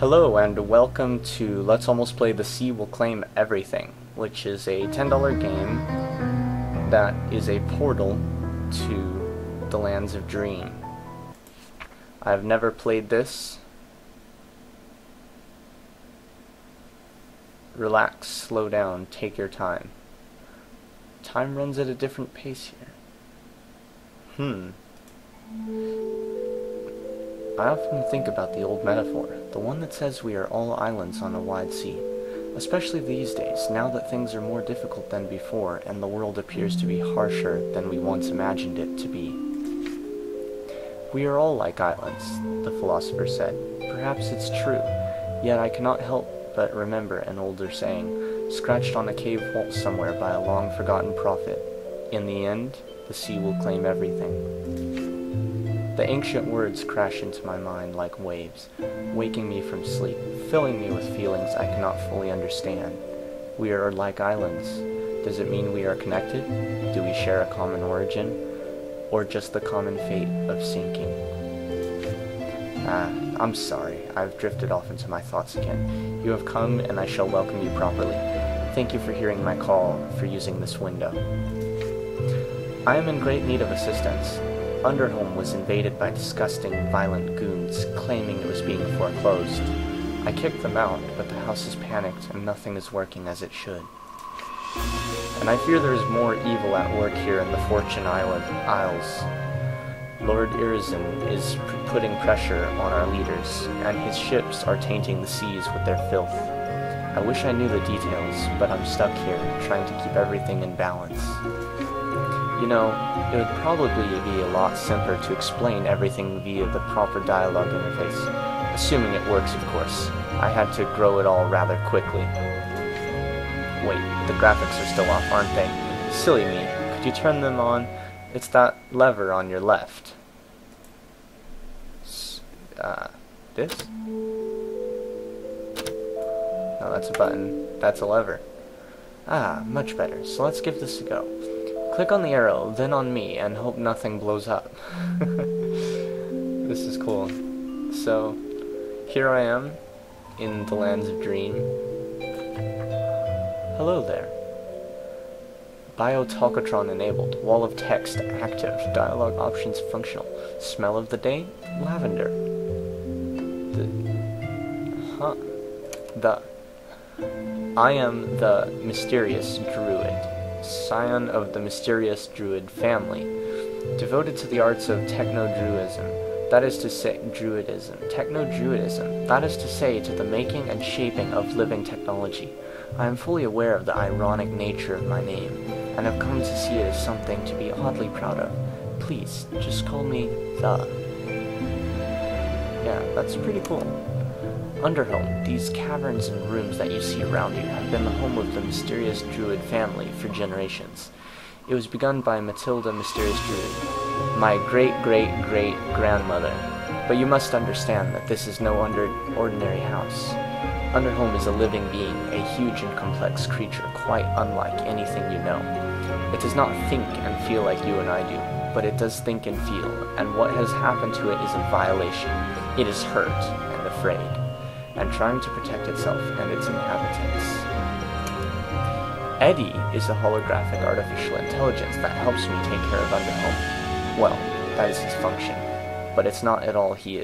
Hello and welcome to Let's Almost Play The Sea Will Claim Everything, which is a $10 game that is a portal to the Lands of Dream. I've never played this. Relax, slow down, take your time. Time runs at a different pace here. I often think about the old metaphor, the one that says we are all islands on a wide sea. Especially these days, now that things are more difficult than before and the world appears to be harsher than we once imagined it to be. We are all like islands, the philosopher said. Perhaps it's true, yet I cannot help but remember an older saying, scratched on a cave wall somewhere by a long-forgotten prophet. In the end, the sea will claim everything. The ancient words crash into my mind like waves, waking me from sleep, filling me with feelings I cannot fully understand. We are like islands. Does it mean we are connected? Do we share a common origin? Or just the common fate of sinking? I'm sorry, I've drifted off into my thoughts again. You have come, and I shall welcome you properly. Thank you for hearing my call, for using this window. I am in great need of assistance. Underholm was invaded by disgusting, violent goons, claiming it was being foreclosed. I kicked them out, but the house is panicked and nothing is working as it should. And I fear there is more evil at work here in the Fortune Isles. Lord Irizen is putting pressure on our leaders, and his ships are tainting the seas with their filth. I wish I knew the details, but I'm stuck here, trying to keep everything in balance. You know, it would probably be a lot simpler to explain everything via the proper dialogue interface. Assuming it works, of course. I had to grow it all rather quickly. Wait, the graphics are still off, aren't they? Silly me. Could you turn them on? It's that lever on your left. This? No, that's a button. That's a lever. Ah, much better. So let's give this a go. Click on the arrow, then on me, and hope nothing blows up. This is cool. So, here I am, in the Lands of Dream. Hello there. Biotalkatron enabled. Wall of text active. Dialogue options functional. Smell of the day? Lavender. I am the mysterious druid, scion of the mysterious druid family, devoted to the arts of techno-druidism, that is to say, techno-druidism, that is to say, to the making and shaping of living technology. I am fully aware of the ironic nature of my name, and have come to see it as something to be oddly proud of. Please, just call me the. Yeah, that's pretty cool. Underholm, these caverns and rooms that you see around you have been the home of the mysterious druid family for generations. It was begun by Matilda Mysterious Druid, my great-great-great-grandmother. But you must understand that this is no ordinary house. Underholm is a living being, a huge and complex creature, quite unlike anything you know. It does not think and feel like you and I do, but it does think and feel, and what has happened to it is a violation. It is hurt and afraid, and trying to protect itself and its inhabitants. Eddie is a holographic artificial intelligence that helps me take care of Underholm. Well, that is his function, but it's not all he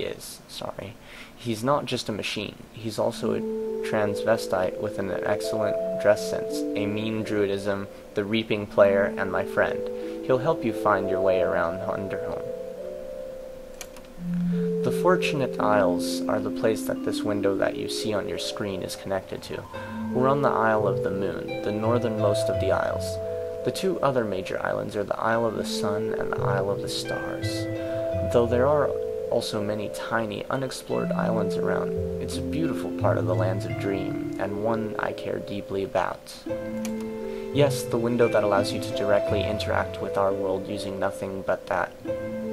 is. Sorry. He's not just a machine. He's also a transvestite with an excellent dress sense, a mean druidism, the reaping player, and my friend. He'll help you find your way around Underholm. The Fortunate Isles are the place that this window that you see on your screen is connected to. We're on the Isle of the Moon, the northernmost of the isles. The two other major islands are the Isle of the Sun and the Isle of the Stars. Though there are also many tiny, unexplored islands around, it's a beautiful part of the Lands of Dream, and one I care deeply about. Yes, the window that allows you to directly interact with our world using nothing but that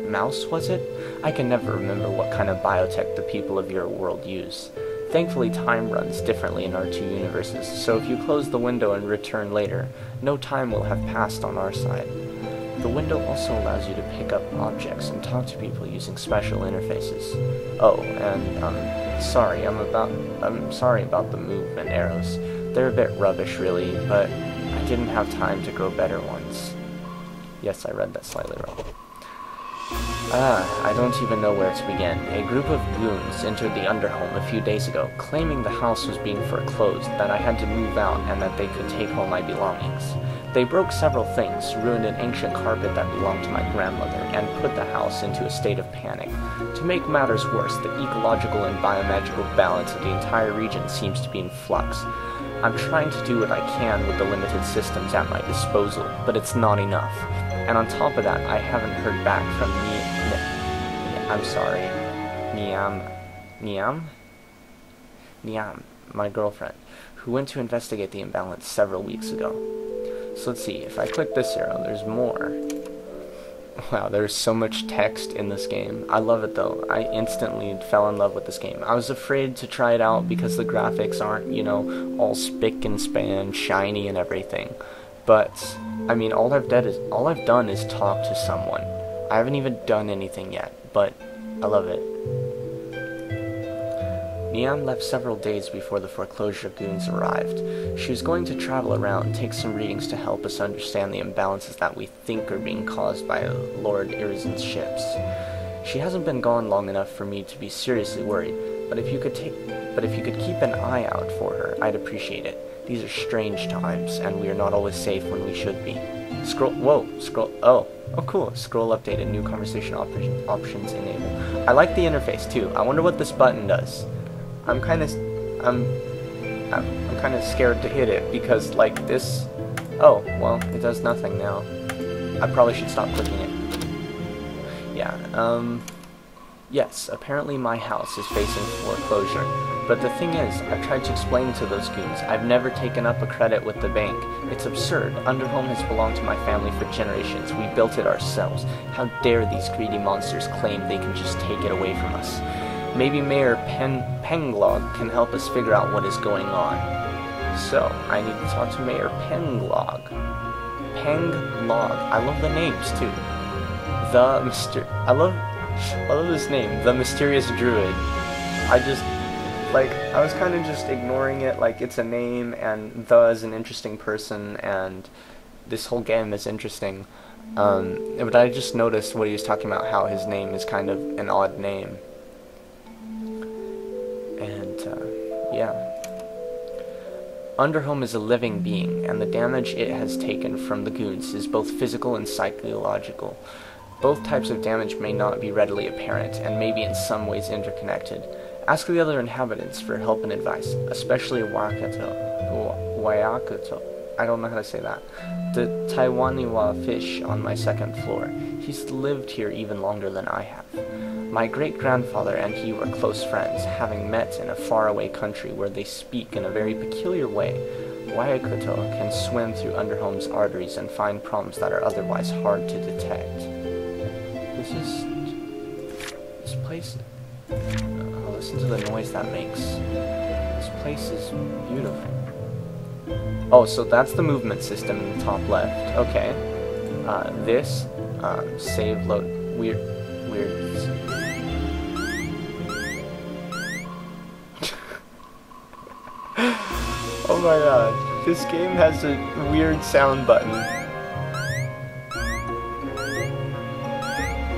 mouse, was it? I can never remember what kind of biotech the people of your world use. Thankfully, time runs differently in our two universes, so if you close the window and return later, no time will have passed on our side. The window also allows you to pick up objects and talk to people using special interfaces. Oh, and sorry about the movement arrows. They're a bit rubbish really, but I didn't have time to grow better ones. Yes, I read that slightly wrong. I don't even know where to begin. A group of goons entered the Underhome a few days ago, claiming the house was being foreclosed, that I had to move out, and that they could take all my belongings. They broke several things, ruined an ancient carpet that belonged to my grandmother, and put the house into a state of panic. To make matters worse, the ecological and biomagical balance of the entire region seems to be in flux. I'm trying to do what I can with the limited systems at my disposal, but it's not enough. And on top of that, I haven't heard back from Niam, my girlfriend, who went to investigate the imbalance several weeks ago. So let's see, if I click this arrow, there's more. Wow, there's so much text in this game. I love it though. I instantly fell in love with this game. I was afraid to try it out because the graphics aren't, you know, all spick and span, shiny and everything. But, I mean, all I've done is talk to someone. I haven't even done anything yet, but I love it. Niam left several days before the foreclosure goons arrived. She was going to travel around and take some readings to help us understand the imbalances that we think are being caused by Lord Irizen's ships. She hasn't been gone long enough for me to be seriously worried, but if you could keep an eye out for her, I'd appreciate it. These are strange times, and we are not always safe when we should be. Oh, cool. Scroll updated, new conversation options enabled. I like the interface too. I wonder what this button does. I'm kind of scared to hit it because like this. Oh, well, it does nothing now. I probably should stop clicking it. Yeah. Yes. Apparently, my house is facing foreclosure. But the thing is, I've tried to explain to those goons, I've never taken up a credit with the bank. It's absurd. Underhome has belonged to my family for generations. We built it ourselves. How dare these greedy monsters claim they can just take it away from us? Maybe Mayor Penglog can help us figure out what is going on. So, I need to talk to Mayor Penglog. Penglog. I love the names, too. I love this name. The Mysterious Druid. I was kind of just ignoring it, like it's a name, and the is an interesting person, and this whole game is interesting. But I just noticed what he was talking about, how his name is kind of an odd name. And, yeah. Underhome is a living being, and the damage it has taken from the goons is both physical and psychological. Both types of damage may not be readily apparent, and may be in some ways interconnected. Ask the other inhabitants for help and advice, especially Wayakato. I don't know how to say that. The Taiwaniwa fish on my second floor. He's lived here even longer than I have. My great-grandfather and he were close friends, having met in a faraway country where they speak in a very peculiar way. Wayakato can swim through Underhome's arteries and find problems that are otherwise hard to detect. This place... listen to the noise that makes. This place is beautiful. Oh, so that's the movement system in the top left. Okay. Save load. Weird. Oh my god. This game has a weird sound button.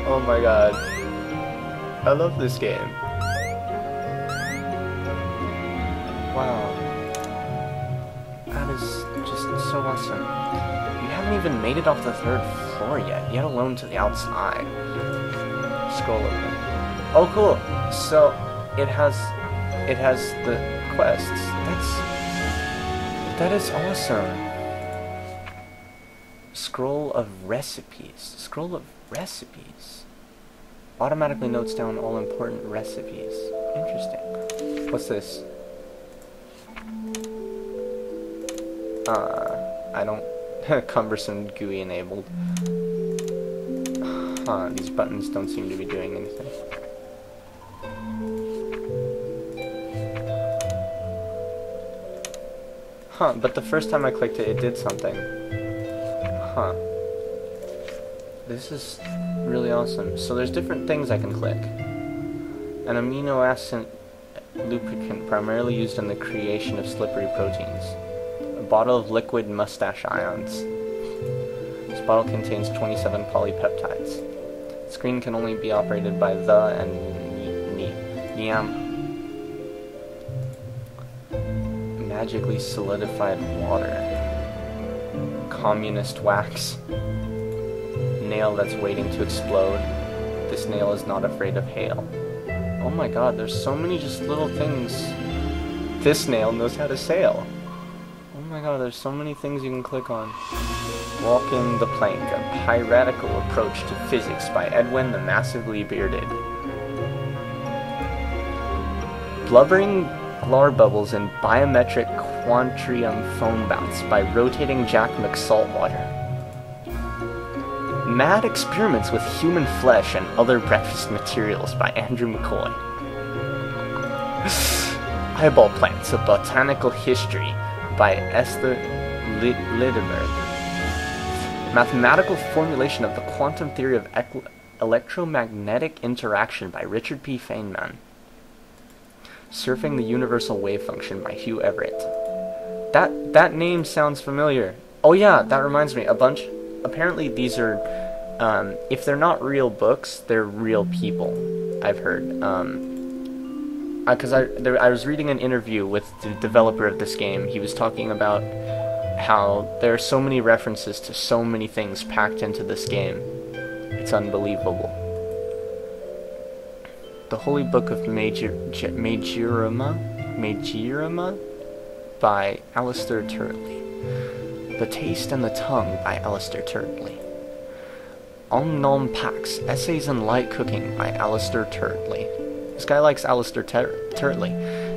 Oh my god. I love this game. Wow. That is just so awesome. You haven't even made it off the 3rd floor yet alone to the outside. Scroll over. Oh cool. So it has the quests. That is awesome. Scroll of recipes. Scroll of recipes. Automatically notes down all important recipes. Interesting. What's this? I don't... Cumbersome GUI enabled. Huh, these buttons don't seem to be doing anything. Huh, but the first time I clicked it, it did something. Huh. This is really awesome. So there's different things I can click. An amino acid lubricant primarily used in the creation of slippery proteins. A bottle of liquid mustache ions. This bottle contains 27 polypeptides. The screen can only be operated by the and Niam. Magically solidified water. Communist wax. Nail that's waiting to explode. This nail is not afraid of hail. Oh my god, there's so many just little things. This nail knows how to sail. Oh my god, there's so many things you can click on. Walking the Plank, a piratical approach to physics by Edwin the Massively Bearded. Blubbering Glar bubbles in biometric quantrium foam bouts by rotating Jack McSaltwater. Mad experiments with human flesh and other breakfast materials by Andrew McCoy. Eyeball plants, a botanical history by Esther Lideberg. Mathematical formulation of the quantum theory of electromagnetic interaction by Richard P. Feynman. Surfing the Universal Wave Function by Hugh Everett. That name sounds familiar. Oh yeah, that reminds me. Apparently these are, if they're not real books, they're real people, I've heard. Because I was reading an interview with the developer of this game. He was talking about how there are so many references to so many things packed into this game. It's unbelievable. The Holy Book of Majirama by Alistair Turtley. The Taste and the Tongue by Alistair Turtley. Om Nom Pax, Essays in Light Cooking by Alistair Turtley. This guy likes Alistair Turtley.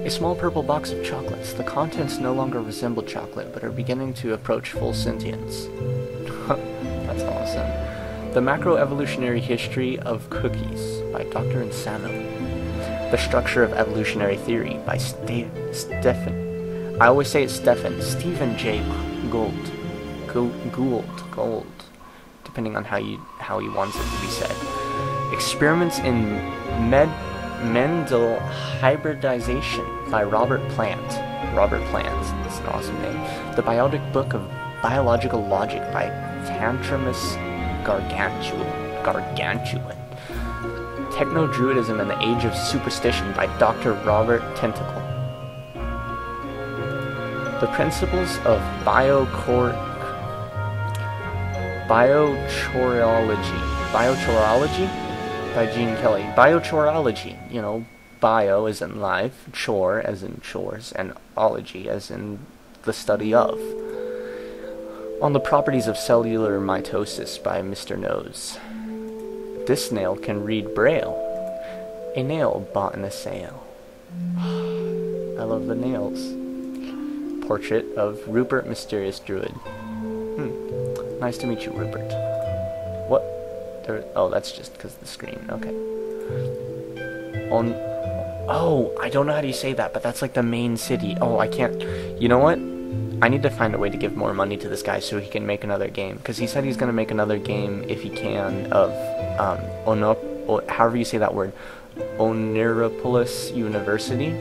A small purple box of chocolates. The contents no longer resemble chocolate, but are beginning to approach full sentience. That's awesome. The Macroevolutionary History of Cookies by Dr. Insano. The Structure of Evolutionary Theory by Stephen J. Gould, depending on how he wants it to be said. Experiments in Mendel Hybridization by Robert Plant. That's an awesome name. The Biotic Book of Biological Logic by Tantramus Gargantuan. Techno-Druidism and the Age of Superstition by Dr. Robert Tentacle. The Principles of Biochorology by Gene Kelly. Biochorology, bio as in life, chore as in chores, and ology as in the study of. On the Properties of Cellular Mitosis by Mr. Nose. This nail can read Braille. A nail bought in a sale. I love the nails. Portrait of Rupert Mysterious Druid. Nice to meet you, Rupert. What? Oh, that's just because of the screen. Okay. Oh, I don't know how do you say that, but that's like the main city. Oh, I can't. You know what? I need to find a way to give more money to this guy so he can make another game. Because he said he's going to make another game, if he can, of, however you say that word, Oniropolis University.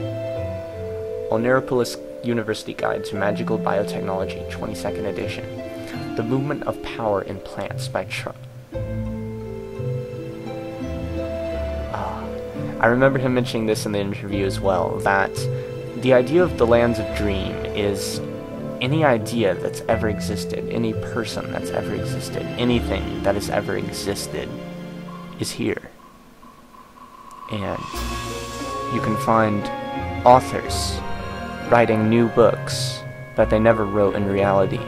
Oniropolis University Guide to Magical Biotechnology, 22nd edition. The Movement of Power in Plants by I remember him mentioning this in the interview as well, that the idea of the Lands of Dream is any idea that's ever existed, any person that's ever existed, anything that has ever existed is here. And you can find authors writing new books that they never wrote in reality,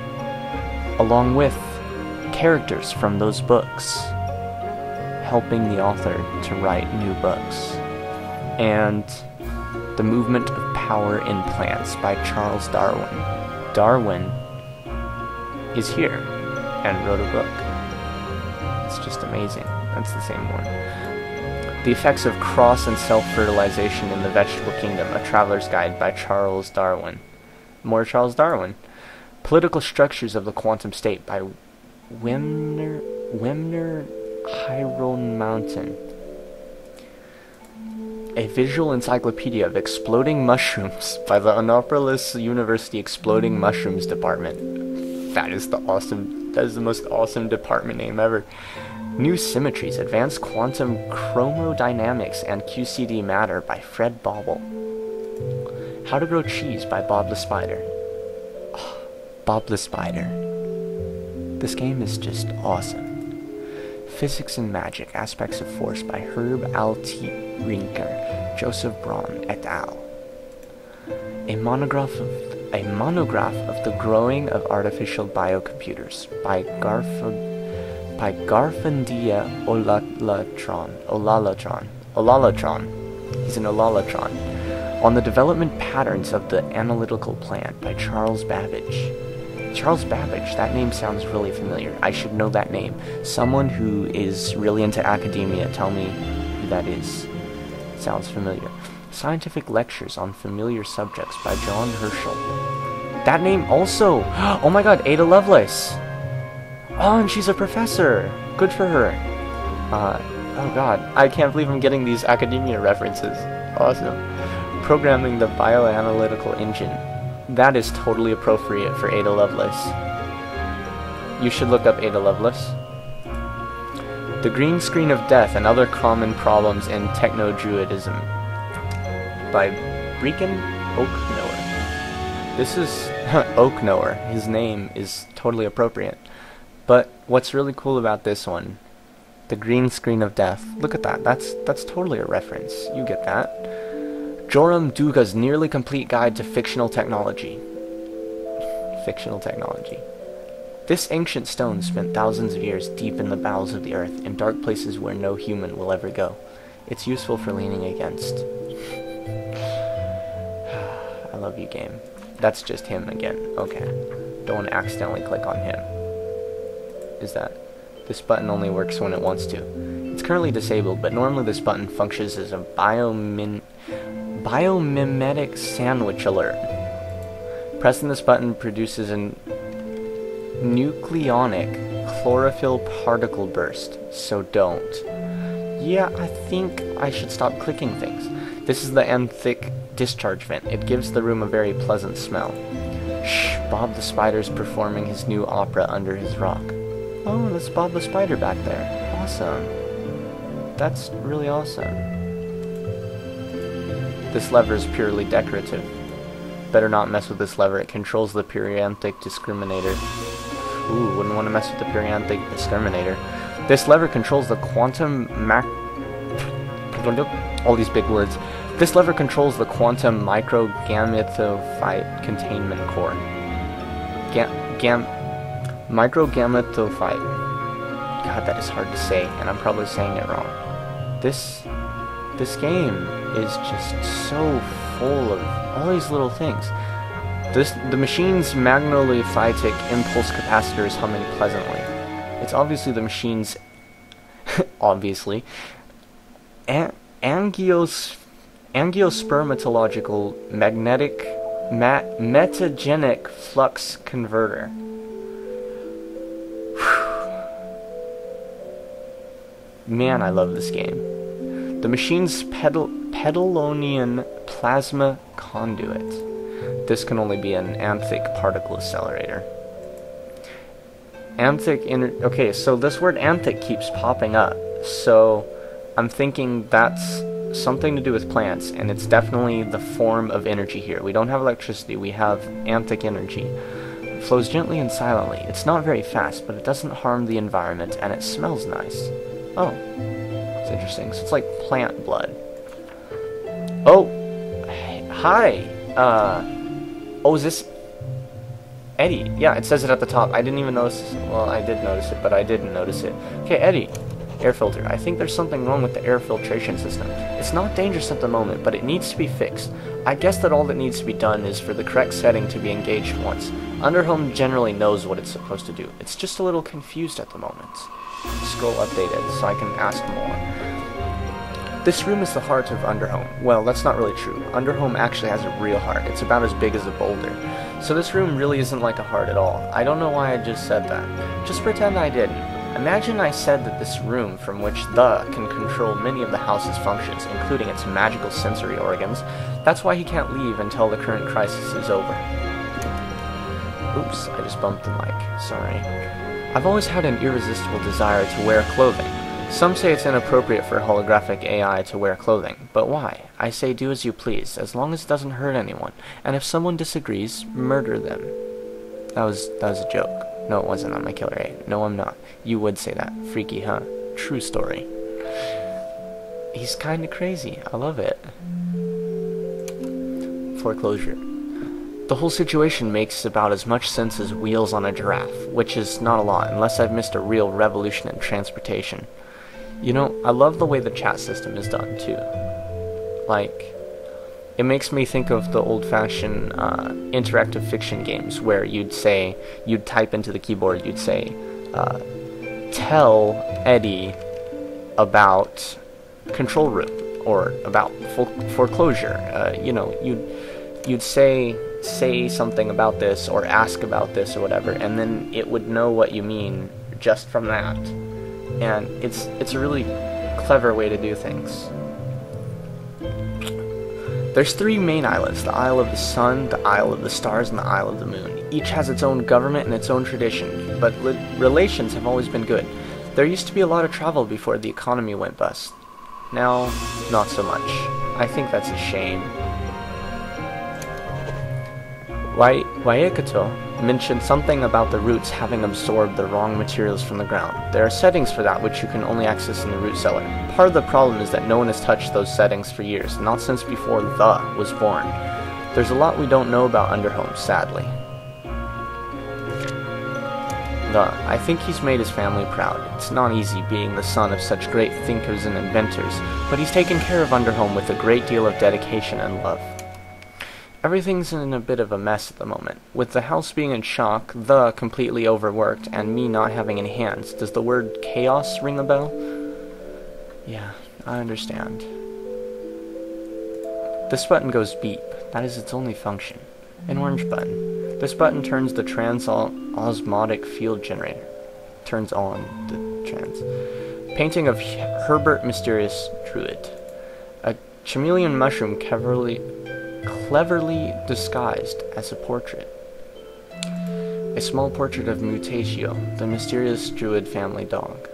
along with characters from those books helping the author to write new books. And The Movement of Power in Plants by Charles Darwin. Darwin is here and wrote a book. It's just amazing. That's the same one. The Effects of Cross and Self-Fertilization in the Vegetable Kingdom, A Traveler's Guide by Charles Darwin. More Charles Darwin. Political Structures of the Quantum State by Wemner Hyrule Mountain. A visual encyclopedia of exploding mushrooms by the Annapolis University Exploding Mushrooms Department. That is the most awesome department name ever. New Symmetries, Advanced Quantum Chromodynamics and QCD Matter by Fred Bauble. How to Grow Cheese by Bob the Spider. Oh, Bob the Spider. This game is just awesome. Physics and Magic, Aspects of Force by Herb Altrinker, Joseph Braun et al. A monograph of the growing of artificial biocomputers by Garfandia Olalatron. He's an Olalatron. On the Development Patterns of the Analytical Plant by Charles Babbage. Charles Babbage, that name sounds really familiar. I should know that name. Someone who is really into academia, tell me who that is. Sounds familiar. Scientific Lectures on Familiar Subjects by John Herschel. That name also! Oh my god, Ada Lovelace! Oh, and she's a professor! Good for her. Oh god, I can't believe I'm getting these academia references. Awesome. Programming the Bioanalytical Engine. That is totally appropriate for Ada Lovelace. You should look up Ada Lovelace. The Green Screen of Death and Other Common Problems in Techno-Druidism by Breakin Oaknower. This is Oaknower. His name is totally appropriate. But what's really cool about this one, The Green Screen of Death, look at that. That's totally a reference. You get that. Joram Duga's Nearly Complete Guide to Fictional Technology. Fictional technology. This ancient stone spent thousands of years deep in the bowels of the earth, in dark places where no human will ever go. It's useful for leaning against. I love you, game. That's just him again. Okay. Don't want to accidentally click on him. Is that? This button only works when it wants to. It's currently disabled, but normally this button functions as a biomimetic sandwich alert. Pressing this button produces a nucleonic chlorophyll particle burst, so don't. Yeah, I think I should stop clicking things. This is the Anthic discharge vent. It gives the room a very pleasant smell. Shh, Bob the Spider's performing his new opera under his rock. Oh, that's Bob the Spider back there. Awesome. That's really awesome. This lever is purely decorative. Better not mess with this lever. It controls the perianthic discriminator. Ooh, wouldn't want to mess with the perianthic discriminator. This lever controls the quantum all these big words. This lever controls the quantum microgametophyte containment core. Microgametophyte. God, that is hard to say, and I'm probably saying it wrong. This game is just so full of all these little things. The machine's magnolithic impulse capacitor is humming pleasantly. It's obviously the machine's angiospermatological magnetic metagenic flux converter. Man, I love this game. The machine's Pedalonian plasma conduit. This can only be an Anthic particle accelerator. Okay, so this word Anthic keeps popping up. So I'm thinking that's something to do with plants, and it's definitely the form of energy here. We don't have electricity, we have Anthic energy. It flows gently and silently. It's not very fast, but it doesn't harm the environment, and it smells nice. Oh, it's interesting. So it's like plant blood. Oh, hi. Oh, is this Eddie? Yeah, it says it at the top. I didn't even notice. Well, I did notice it, but I didn't notice it. Okay, Eddie. Air filter. I think there's something wrong with the air filtration system. It's not dangerous at the moment, but it needs to be fixed. I guess that all that needs to be done is for the correct setting to be engaged once. Underhome generally knows what it's supposed to do. It's just a little confused at the moment. Scroll updated so I can ask more. This room is the heart of Underhome. Well, that's not really true. Underhome actually has a real heart. It's about as big as a boulder. So this room really isn't like a heart at all. I don't know why I just said that. Just pretend I didn't. Imagine I said that this room from which the can control many of the house's functions, including its magical sensory organs. That's why he can't leave until the current crisis is over. Oops, I just bumped the mic. Sorry. I've always had an irresistible desire to wear clothing. Some say it's inappropriate for holographic AI to wear clothing, but why? I say do as you please, as long as it doesn't hurt anyone, and if someone disagrees, murder them. That was a joke. No, it wasn't. I'm a killer A. No, I'm not. You would say that. Freaky, huh? True story. He's kinda crazy. I love it. Foreclosure. The whole situation makes about as much sense as wheels on a giraffe, which is not a lot, unless I've missed a real revolution in transportation. You know, I love the way the chat system is done, too. Like, it makes me think of the old-fashioned interactive fiction games where you'd type into the keyboard, you'd say, tell Eddie about control room, or about foreclosure. You know, you'd say something about this, or ask about this, or whatever, and then it would know what you mean just from that. And it's a really clever way to do things. There's 3 main islands: the Isle of the Sun, the Isle of the Stars, and the Isle of the Moon. Each has its own government and its own tradition, but relations have always been good. There used to be a lot of travel before the economy went bust. Now, not so much. I think that's a shame. Waikato mentioned something about the roots having absorbed the wrong materials from the ground. There are settings for that which you can only access in the root cellar. Part of the problem is that no one has touched those settings for years, not since before the was born. There's a lot we don't know about Underhome, sadly. I think he's made his family proud. It's not easy being the son of such great thinkers and inventors, but he's taken care of Underhome with a great deal of dedication and love. Everything's in a bit of a mess at the moment. With the house being in shock, the completely overworked, and me not having any hands. Does the word chaos ring a bell? Yeah, I understand. This button goes beep. That is its only function. An orange button. This button turns the osmotic field generator. Turns on the trans. Painting of Herbert Mysterious Druid. A chameleon mushroom cleverly disguised as a portrait. A small portrait of Mutatio, the mysterious druid family dog.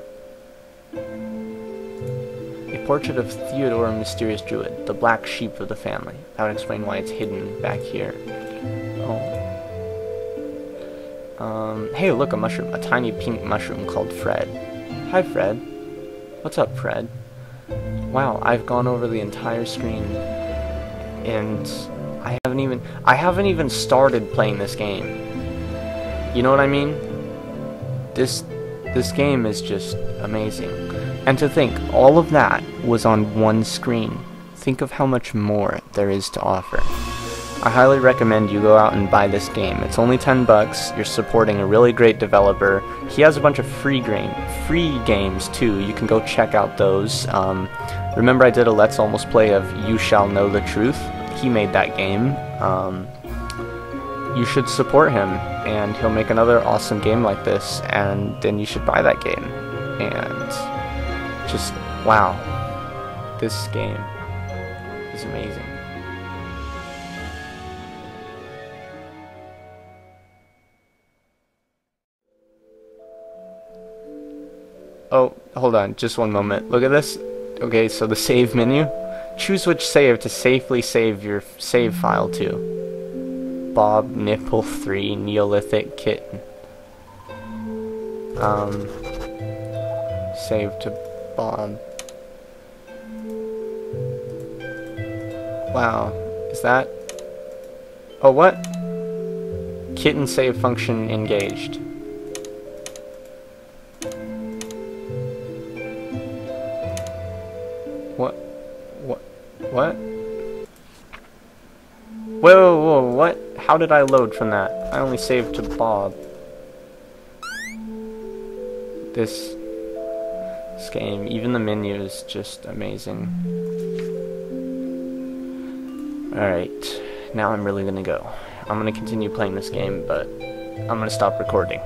A portrait of Theodore, mysterious druid, the black sheep of the family. That would explain why it's hidden back here. Oh. Hey, look, a mushroom. A tiny pink mushroom called Fred. Hi, Fred. What's up, Fred? Wow, I've gone over the entire screen, and I haven't even started playing this game. You know what I mean? This game is just amazing. And to think, all of that was on one screen. Think of how much more there is to offer. I highly recommend you go out and buy this game. It's only $10. You're supporting a really great developer. He has a bunch of free games too. You can go check out those. Remember I did a Let's Almost Play of You Shall Know the Truth? He made that game. You should support him, and he'll make another awesome game like this, and then you should buy that game. And just, wow. This game is amazing. Oh, hold on, just one moment. Look at this. Okay, so the save menu. Choose which save to safely save your save file to. Bob Nipple 3 Neolithic Kitten. Save to Bob. Wow, is that? Oh, what? Kitten save function engaged. What? Whoa, what? How did I load from that? I only saved to Bob. This game, even the menu is just amazing. Alright, now I'm really gonna go. I'm gonna continue playing this game, but I'm gonna stop recording.